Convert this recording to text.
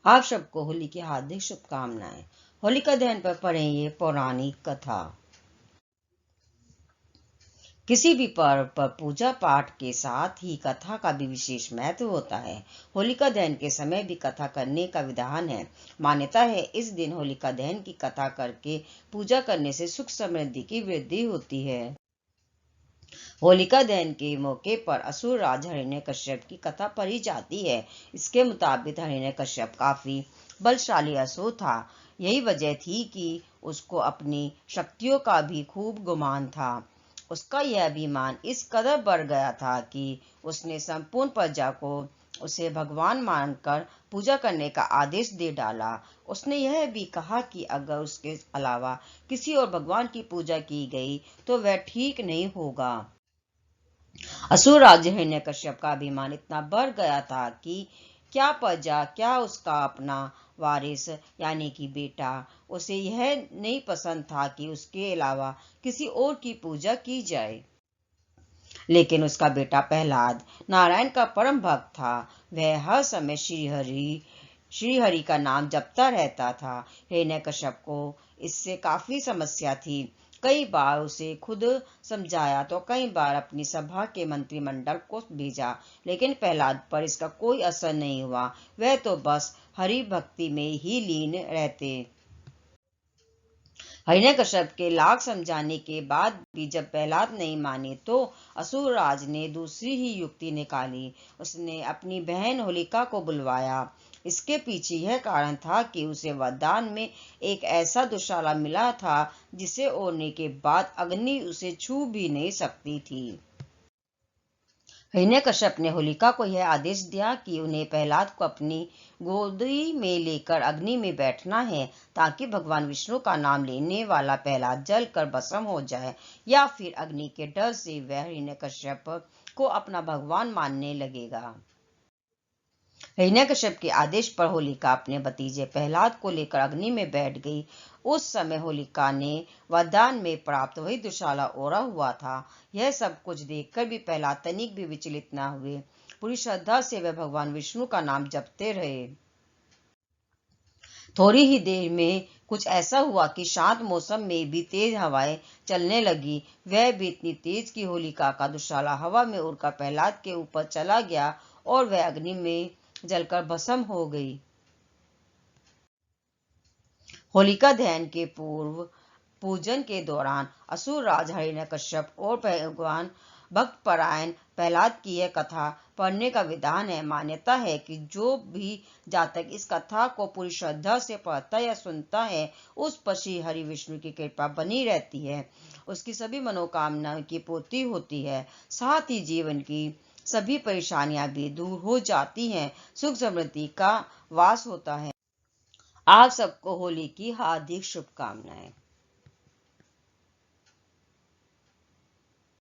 आप सबको होली की हार्दिक शुभकामनाएं। होलिका दहन पर पढ़ें ये पौराणिक कथा। किसी भी पर्व पर पूजा पाठ के साथ ही कथा का भी विशेष महत्व होता है। होलिका दहन के समय भी कथा करने का विधान है। मान्यता है इस दिन होलिका दहन की कथा करके पूजा करने से सुख समृद्धि की वृद्धि होती है। होलिका दहन के मौके पर असुर राज हिरण्यकश्यप की कथा पढ़ी जाती है। इसके मुताबिक हिरण्यकश्यप काफी बलशाली असुर था। यही वजह थी कि उसको अपनी शक्तियों का भी खूब गुमान था। उसका यह अभिमान इस कदर बढ़ गया था कि उसने संपूर्ण प्रजा को उसे भगवान मानकर पूजा करने का आदेश दे डाला। उसने यह भी कहा कि अगर उसके अलावा किसी और भगवान की पूजा की गई तो वह ठीक नहीं होगा। असुर राज्य हिरण्यकश्यप का अभिमान इतना बढ़ गया था कि क्या प्रजा क्या उसका अपना वारिस यानी कि बेटा, उसे यह नहीं पसंद था कि उसके अलावा किसी और की पूजा की जाए। लेकिन उसका बेटा प्रहलाद नारायण का परम भक्त था। वह हर समय श्री हरि का नाम जपता रहता था। हिरण्यकश्यप को इससे काफी समस्या थी। कई बार उसे खुद समझाया तो कई बार अपनी सभा के मंत्रिमंडल को भेजा, लेकिन प्रहलाद पर इसका कोई असर नहीं हुआ। वह तो बस हरि भक्ति में ही लीन रहते। हिरण्यकश्यप के लाख समझाने के बाद भी जब प्रहलाद नहीं माने तो असुरराज ने दूसरी ही युक्ति निकाली। उसने अपनी बहन होलिका को बुलवाया। इसके पीछे यह कारण था कि उसे वरदान में एक ऐसा दुशाला मिला था जिसे ओढ़ने के बाद अग्नि उसे छू भी नहीं सकती थी। हिरण्यकश्यप ने होलिका को यह आदेश दिया कि उन्हें प्रहलाद को अपनी गोदी में लेकर अग्नि में बैठना है, ताकि भगवान विष्णु का नाम लेने वाला प्रहलाद जल कर भस्म हो जाए, या फिर अग्नि के डर से वह हिरण्यकश्यप को अपना भगवान मानने लगेगा। हिरण्यकश्यप के आदेश पर होलिका अपने भतीजे प्रहलाद को लेकर अग्नि में बैठ गई। उस समय होलिका ने वरदान में प्राप्त वही दुशाला ओढ़ा हुआ था। यह सब कुछ देखकर भी प्रहलाद तनिक भी विचलित न हुए। पूरी श्रद्धा से वह भगवान विष्णु का नाम जपते रहे। थोड़ी ही देर में कुछ ऐसा हुआ कि शांत मौसम में भी तेज हवाएं चलने लगी। वह भी इतनी तेज कि होलिका का दुशाला हवा में उड़कर प्रहलाद के ऊपर चला गया और वह अग्नि में जलकर भस्म हो गई। होलिका दहन के पूर्व पूजन के दौरान असुर राज हिरण्यकश्यप और भगवान भक्त परायण प्रहलाद की यह कथा पढ़ने का विधान है। मान्यता है कि जो भी जातक इस कथा को पूरी श्रद्धा से पढ़ता या सुनता है, उस पर श्री हरि विष्णु की कृपा बनी रहती है। उसकी सभी मनोकामनाओं की पूर्ति होती है। साथ ही जीवन की सभी परेशानियां भी दूर हो जाती हैं। सुख समृद्धि का वास होता है। आप सबको होली की हार्दिक शुभकामनाएं।